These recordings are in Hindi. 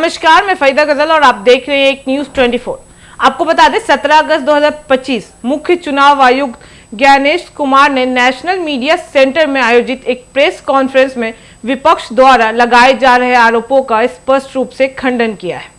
नमस्कार, मैं फरीदा गजल और आप देख रहे हैं एक न्यूज 24। आपको बता दें 17 अगस्त 2025 मुख्य चुनाव आयुक्त ज्ञानेश कुमार ने नेशनल मीडिया सेंटर में आयोजित एक प्रेस कॉन्फ्रेंस में विपक्ष द्वारा लगाए जा रहे आरोपों का स्पष्ट रूप से खंडन किया है।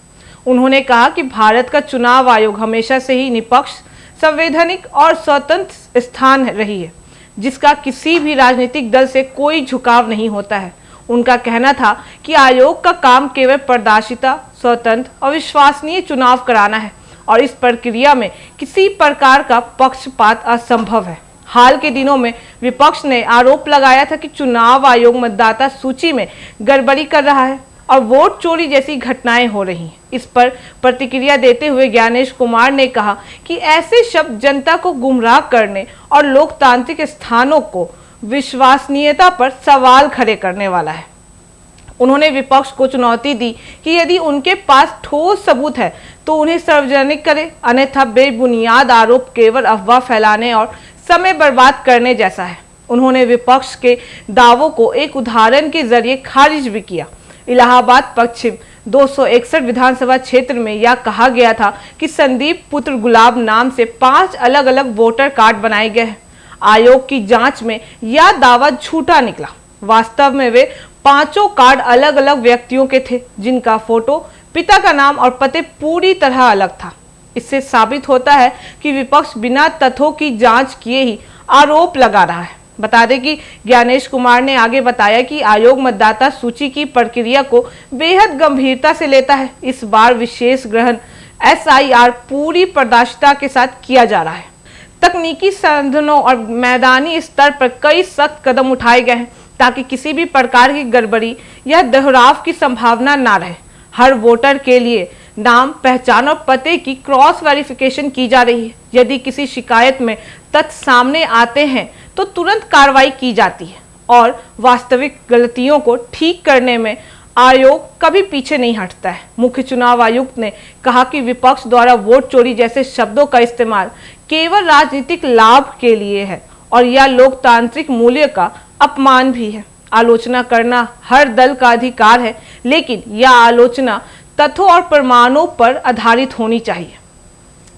उन्होंने कहा कि भारत का चुनाव आयोग हमेशा से ही निष्पक्ष, संवैधानिक और स्वतंत्र स्थान रही है, जिसका किसी भी राजनीतिक दल से कोई झुकाव नहीं होता है। उनका कहना था कि आयोग का काम केवल पारदर्शिता, स्वतंत्र और विश्वसनीय चुनाव कराना है और इस प्रक्रिया में किसी प्रकार का पक्षपात असंभव है। हाल के दिनों में विपक्ष ने आरोप लगाया था कि चुनाव आयोग मतदाता सूची में गड़बड़ी कर रहा है और वोट चोरी जैसी घटनाएं हो रही हैं। इस पर प्रतिक्रिया देते हुए ज्ञानेश कुमार ने कहा कि ऐसे शब्द जनता को गुमराह करने और लोकतांत्रिक स्थानों को विश्वसनीयता पर सवाल खड़े करने वाला है। उन्होंने विपक्ष को चुनौती दी कि यदि उनके पास ठोस सबूत है तो उन्हें सार्वजनिक करे, अन्यथा बेबुनियाद आरोप केवल अफवाह फैलाने और समय बर्बाद करने जैसा है। उन्होंने विपक्ष के दावों को एक उदाहरण के जरिए खारिज भी किया। इलाहाबाद पश्चिम 261 विधानसभा क्षेत्र में यह कहा गया था कि संदीप पुत्र गुलाब नाम से 5 अलग अलग वोटर कार्ड बनाए गए हैं। आयोग की जांच में यह दावा झूठा निकला। वास्तव में वे 5 कार्ड अलग अलग व्यक्तियों के थे, जिनका फोटो, पिता का नाम और पते पूरी तरह अलग था। इससे साबित होता है कि विपक्ष बिना तथ्यों की जांच किए ही आरोप लगा रहा है। बता दें कि ज्ञानेश कुमार ने आगे बताया कि आयोग मतदाता सूची की प्रक्रिया को बेहद गंभीरता से लेता है। इस बार विशेष ग्रहण SIR पूरी पारदर्शिता के साथ किया जा रहा है। तकनीकी साधनों और मैदानी स्तर पर कई सख्त कदम उठाए गए हैं ताकि किसी भी प्रकार की गड़बड़ी या दोहराव की संभावना ना रहे। हर वोटर के लिए नाम, पहचान और पते की क्रॉस वेरिफिकेशन की जा रही है। यदि किसी शिकायत में तथ्य सामने आते हैं तो तुरंत कार्रवाई की जाती है और वास्तविक गलतियों को ठीक करने में आयोग कभी पीछे नहीं हटता है। मुख्य चुनाव आयुक्त ने कहा कि विपक्ष द्वारा वोट चोरी जैसे शब्दों का इस्तेमाल केवल राजनीतिक लाभ के लिए है और यह लोकतांत्रिक मूल्य का अपमान भी है। आलोचना करना हर दल का अधिकार है, लेकिन यह आलोचना तथ्यों और प्रमाणों पर आधारित होनी चाहिए,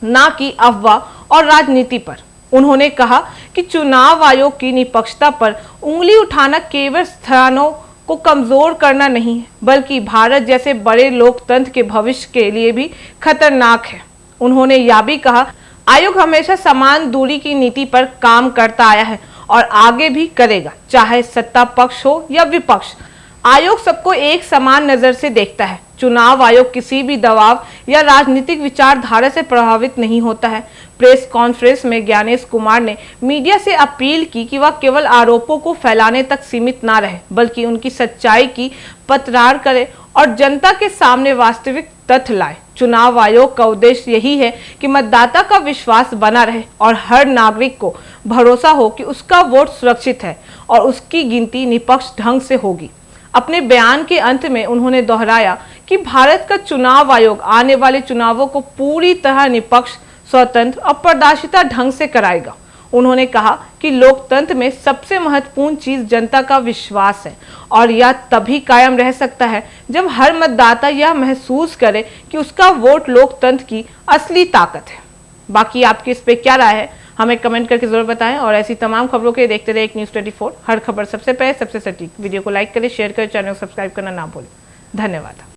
ना कि अफवाह और राजनीति पर। उन्होंने कहा कि चुनाव आयोग की निष्पक्षता पर उंगली उठाना केवल स्थानों को कमजोर करना नहीं है, बल्कि भारत जैसे बड़े लोकतंत्र के भविष्य के लिए भी खतरनाक है। उन्होंने यह भी कहा, आयोग हमेशा समान दूरी की नीति पर काम करता आया है और आगे भी करेगा, चाहे सत्ता पक्ष हो या विपक्ष। आयोग सबको एक समान नजर से देखता है। चुनाव आयोग किसी भी दबाव या राजनीतिक विचारधारा से प्रभावित नहीं होता है। प्रेस कॉन्फ्रेंस में ज्ञानेश कुमार ने मीडिया से अपील की कि वह केवल आरोपों को फैलाने तक सीमित ना रहे, बल्कि उनकी सच्चाई की पड़ताल करे और जनता के सामने वास्तविक तथ्य लाए। चुनाव आयोग का उद्देश्य यही है कि मतदाता का विश्वास बना रहे और हर नागरिक को भरोसा हो कि उसका वोट सुरक्षित है और उसकी गिनती निष्पक्ष ढंग से होगी। अपने बयान के अंत में उन्होंने दोहराया कि भारत का चुनाव आयोग आने वाले चुनावों को पूरी तरह निष्पक्ष, स्वतंत्र और पारदर्शिता ढंग से कराएगा। उन्होंने कहा कि लोकतंत्र में सबसे महत्वपूर्ण चीज जनता का विश्वास है और यह तभी कायम रह सकता है जब हर मतदाता यह महसूस करे कि उसका वोट लोकतंत्र की असली ताकत है। बाकी आपकी इस पे क्या राय है, हमें कमेंट करके जरूर बताएं और ऐसी तमाम खबरों के देखते रहे एक न्यूज 24। हर खबर सबसे पहले, सबसे सटीक। वीडियो को लाइक करें, शेयर करें, चैनल को सब्सक्राइब करना ना भूलें। धन्यवाद।